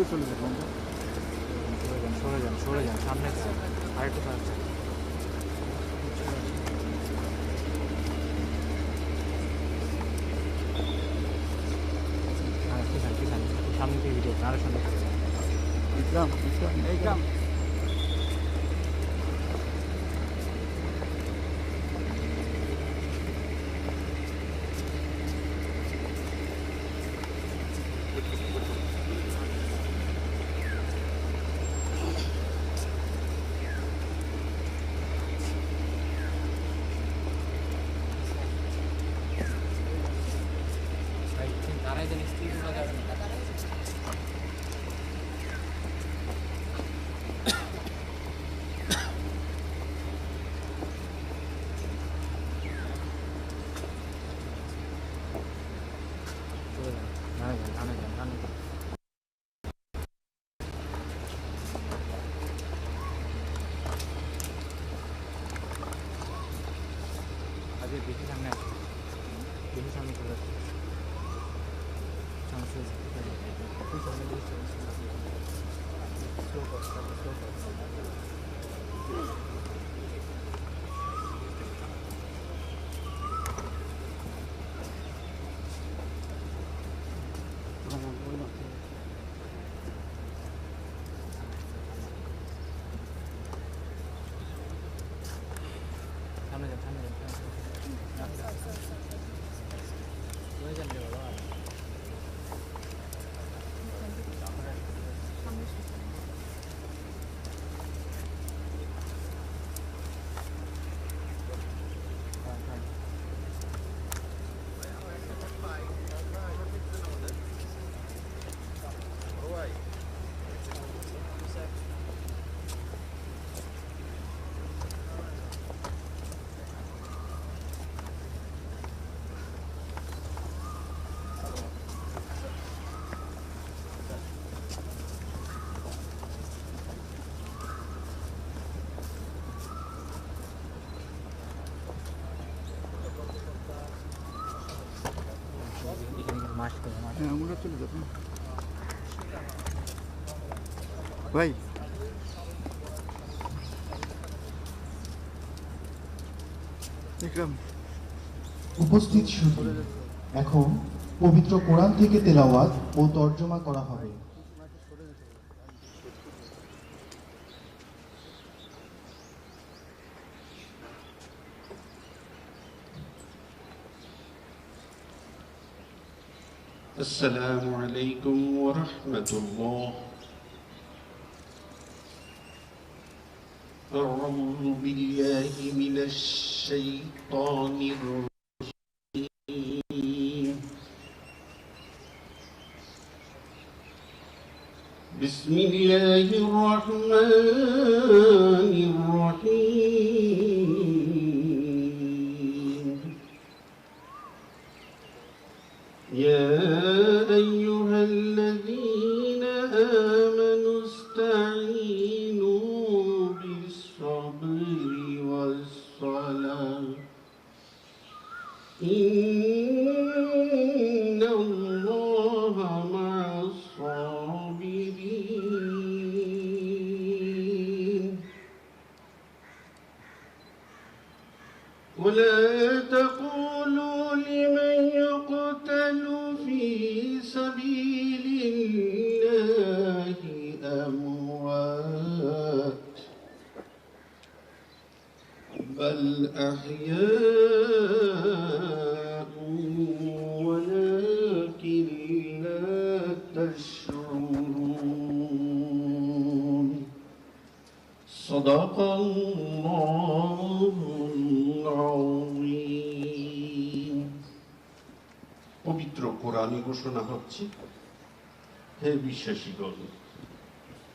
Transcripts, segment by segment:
দূরে চলে যাবেন, সরে যান সামনে আরেকটু সামনে। সামনে থেকে ভিডিও আরো সামনে ইকরাম ইকরাম ইকরাম দাঁড়াই দেন, স্ত্রী যাবে না। বেশি সামনে আসে, বেশি সামনে চলে আসে। সামনে যান, সামনে যান, সামনে যান। হ্যাঁ, আমরা চলে যাবো ভাই। ইকরাম উপস্থিত সুধী, এখন পবিত্র কোরআন থেকে তেলাওয়াত ও তর্জমা করা হবে। السلام عليكم ورحمة الله. أعوذ بالله من الشيطان الرجيم. بسم الله الرحمن الرحيم. يا أيها الذين آمنوا استعينوا بالصبر والصلاة إن الله مع الصابرين. ولا تقولوا لمن يقتل في سبيل الله أموات بل أحياء ولكن لا تشعرون. صدق الله العظيم. পবিত্র কোরআনে ঘোষণা হচ্ছে, হে বিশ্বাসীগণ,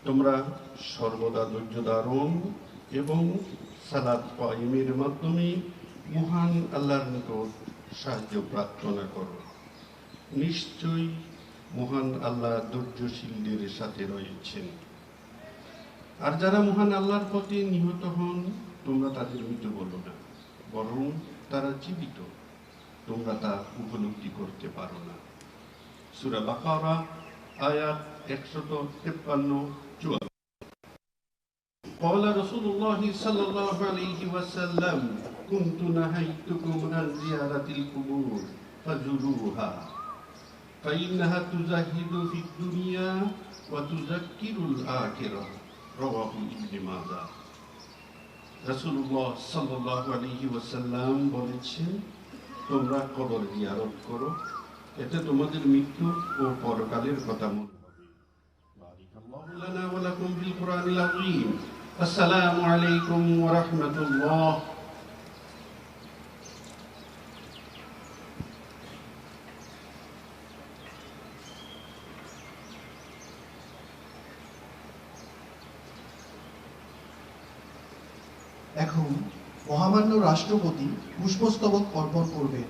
তোমরা সর্বদা ধৈর্য ধারণ এবং সালাত কায়েমের মাধ্যমে মহান আল্লাহর নিকট সাহায্য প্রার্থনা করো। নিশ্চয়ই মহান আল্লাহ ধৈর্যশীলদের সাথে রয়েছেন। আর যারা মহান আল্লাহর পথে নিহত হন, তোমরা তাদের মৃত বলো না, বরং তারা জীবিত, তোমরা তা উপলব্ধি করতে পারো না। সূরা বাকারা আয়াত 153-54 قال رسول الله صلى الله عليه وسلم كنت نهيتكم عن زيارة القبور فزوروها فإنها تزهد في الدنيا وتذكر الآخرة رواه ابن ماجه রাসূলুল্লাহ সাল্লাল্লাহু আলাইহি ওয়াসাল্লাম বলেছেন তোমরা কবর জিয়ারত করো এতে তোমাদের মৃত্যু ও পরকালের কথা মনে হবে বারাকাল্লাহু লানা ওয়া লাকুম ফিল কুরআনিল আযীম আসসালামু আলাইকুম ওয়া রাহমাতুল্লাহ এখন মহামান্য রাষ্ট্রপতি পুষ্পস্তবক অর্পণ করবেন।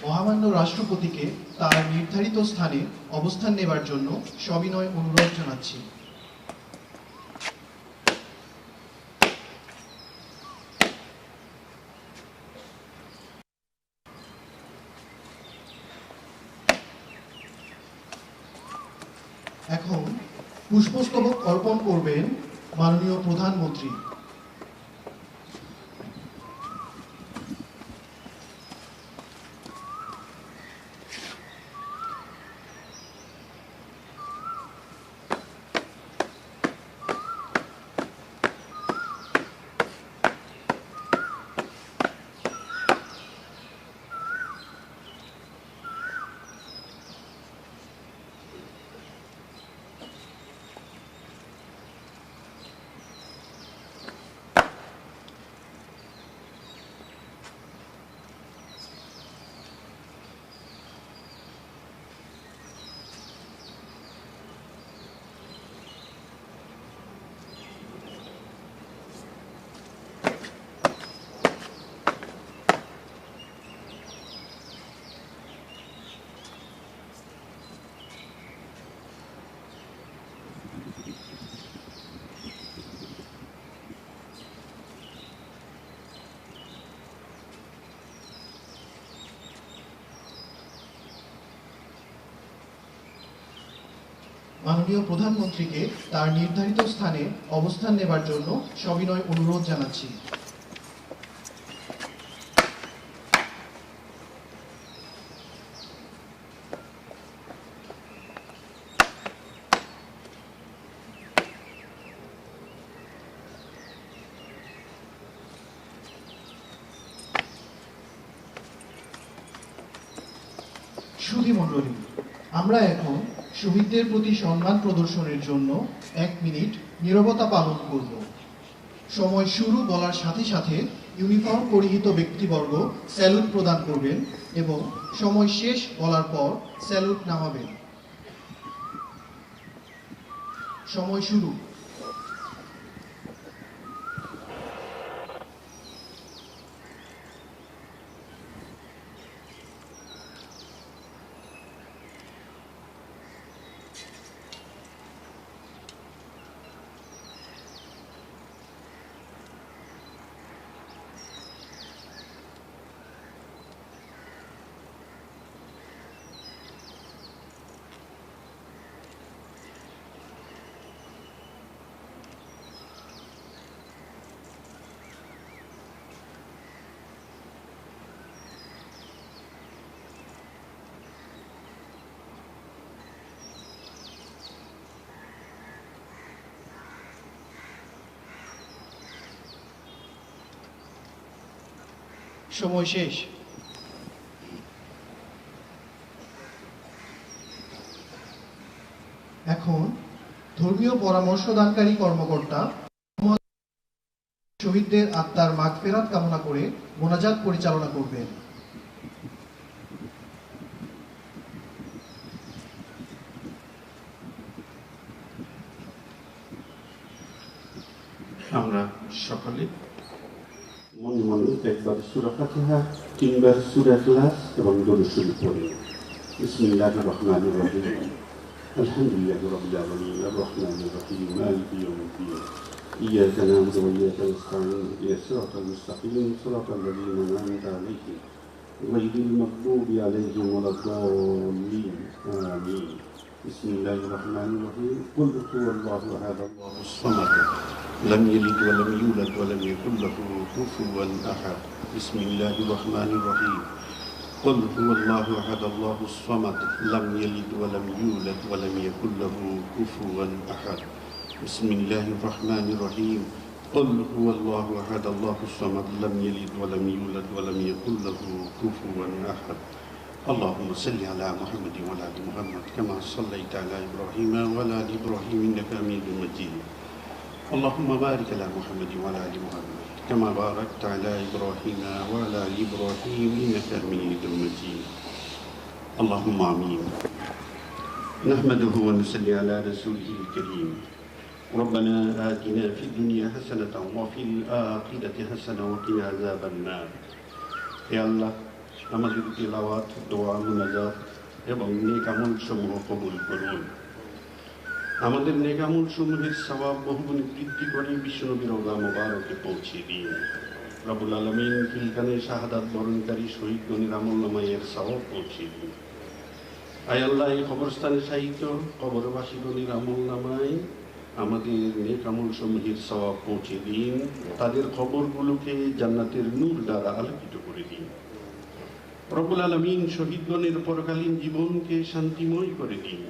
মহামান্য রাষ্ট্রপতিকে তার নির্ধারিত স্থানে অবস্থান নেবার জন্য সবিনয় অনুরোধ জানাচ্ছি। এখন পুষ্পস্তবক অর্পণ করবেন মাননীয় প্রধানমন্ত্রী। মাননীয় প্রধানমন্ত্রীকে তার নির্ধারিত স্থানে অবস্থান নেবার জন্য সবিনয় অনুরোধ জানাচ্ছি। সুধীমণ্ডলী, আমরা এখন শহীদদের প্রতি সম্মান প্রদর্শনের জন্য 1 মিনিট নীরবতা পালন করব। সময় শুরু বলার সাথে সাথে ইউনিফর্ম পরিহিত ব্যক্তিবর্গ স্যালুট প্রদান করবেন এবং সময় শেষ বলার পর স্যালুট নামাবেন। সময় শুরু। সময় শেষ। এখন ধর্মীয় পরামর্শদানকারী কর্মকর্তা শহীদদের আত্মার মাগফিরাত কামনা করে মোনাজাত পরিচালনা করবেন। আমরা সকলে মন মনে একবার সূরা ফাতিহা, তিনবার সূরা ইখলাস এবং দরুদ শরীফ পড়ি। বিসমিল্লাহির রহমানির রহিম। আলহামদুলিল্লাহি রাব্বিল আলামিন আর রহমানির রহিম মালিকি ইয়াউমিদ্দিন। ইয়্যাকা না'বুদু ওয়া ইয়্যাকা নাস্তাঈন ইহদিনাস সিরাতাল মুস্তাকিম সিরাতাল লাযীনা আন'আমতা আলাইহিম গায়রিল মাগদুবি আলাইহিম ওয়ালাদ-দাল্লিন। আমিন। বিসমিল্লাহির রহমানির রহিম। কুল হুয়াল্লাহু আহাদ আল্লাহুস সামাদ لم يلد ولم يولد ولم يكن له كفوا أحد. بسم الله الرحمن الرحيم. قل هو الله أحد الله الصمد لم يلد ولم يولد ولم يكن له كفوا أحد. بسم الله الرحمن الرحيم. قل هو الله أحد الله الصمد لم يلد ولم يولد ولم يكن له كفوا أحد. اللهم صل على محمد وعلى آل محمد كما صليت على إبراهيم وعلى آل إبراهيم إنك حميد مجيد. اللهم بارك على محمد وعلى آل محمد كما باركت على إبراهيم وعلى آل إبراهيم إنك حميد مجيد. اللهم آمين. نحمده ونصلي على رسوله الكريم. ربنا آتنا في الدنيا حسنة وفي الآخرة حسنة وقنا عذاب النار. يا الله আমাদের তিলাওয়াত, দোয়া, মুনাজাত এবং নেক আমল সমূহ কবুল করুন। আমাদের নেক আমল সমূহের সওয়াব বহুগুণ বৃদ্ধি করে বিশ্বনবীর রওজা মোবারকে পৌঁছে দিন। রব্বুল আলামিন ফিলকানে শাহাদাত বরণকারী শহীদগণের আমলনামায় এর সওয়াব পৌঁছে দিন। আয় আল্লাহ, এই কবরস্থানে শায়িত কবরবাসীগণের আমলনামায় আমাদের নেক আমল সমূহের সওয়াব পৌঁছে দিন। তাদের কবরগুলোকে জান্নাতের নূর দ্বারা আলোকিত করে দিন। রব্বুল আলামিন শহীদগণের পরকালীন জীবনকে শান্তিময় করে দিন।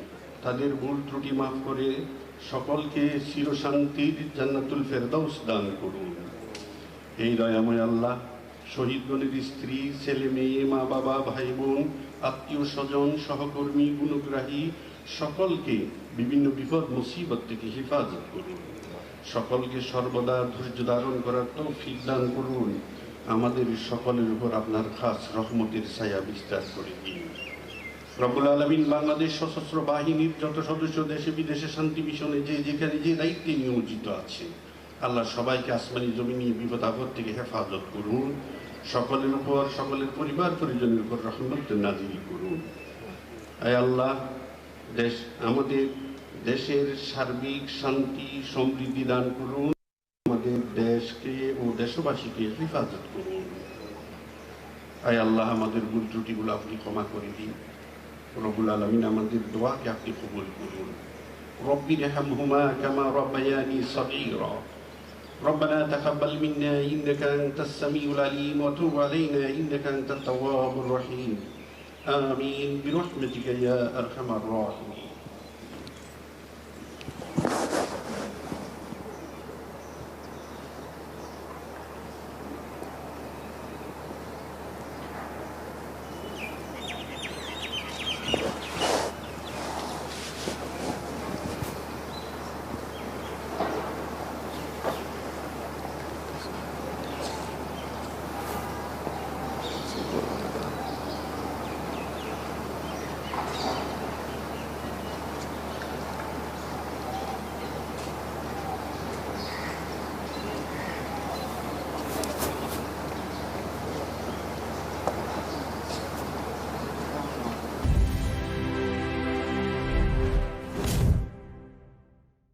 তাদের ভুল ত্রুটি মাফ করে সকলকে চিরশান্তির জান্নাতুল ফেরদাউস দান করুন। এই দয়াময় আল্লাহ, শহীদগণের স্ত্রী, ছেলে মেয়ে, মা বাবা, ভাই বোন, আত্মীয় স্বজন, সহকর্মী, গুণগ্রাহী সকলকে বিভিন্ন বিপদ মুসিবত থেকে হেফাজত করুন। সকলকে সর্বদা ধৈর্য ধারণ করার তৌফিক দান করুন। আমাদের সকলের উপর আপনার খাস রহমতের ছায়া বিস্তার করে দিন। রব্বুল আলামিন বাংলাদেশ সশস্ত্র বাহিনীর যত সদস্য দেশে বিদেশে শান্তি মিশনে যে যেখানে যে দায়িত্বে নিয়োজিত আছে, আল্লাহ সবাইকে আসমানি জমিনি বিপদ আপদ থেকে হেফাজত করুন। সকলের উপর, সকলের পরিবার পরিজনের উপর রহমত নাজিল করুন। আয় আল্লাহ, আমাদের দেশের সার্বিক শান্তি সমৃদ্ধি দান করুন। আমাদের দেশকে ও দেশবাসীকে হেফাজত করুন। আয় আল্লাহ, আমাদের ভুল ত্রুটিগুলো আপনি ক্ষমা করে দিন। রব্বুল আলামিন আমাদের দোয়াকে আপনি কবুল করুন। রব্বি রহমহুমা কামা রব্বায়ানি সগীরা। ربنا تقبل منا إنك أنت السميع العليم وتب علينا إنك أنت التواب الرحيم. آمين برحمتك يا أرحم الراحمين. করো।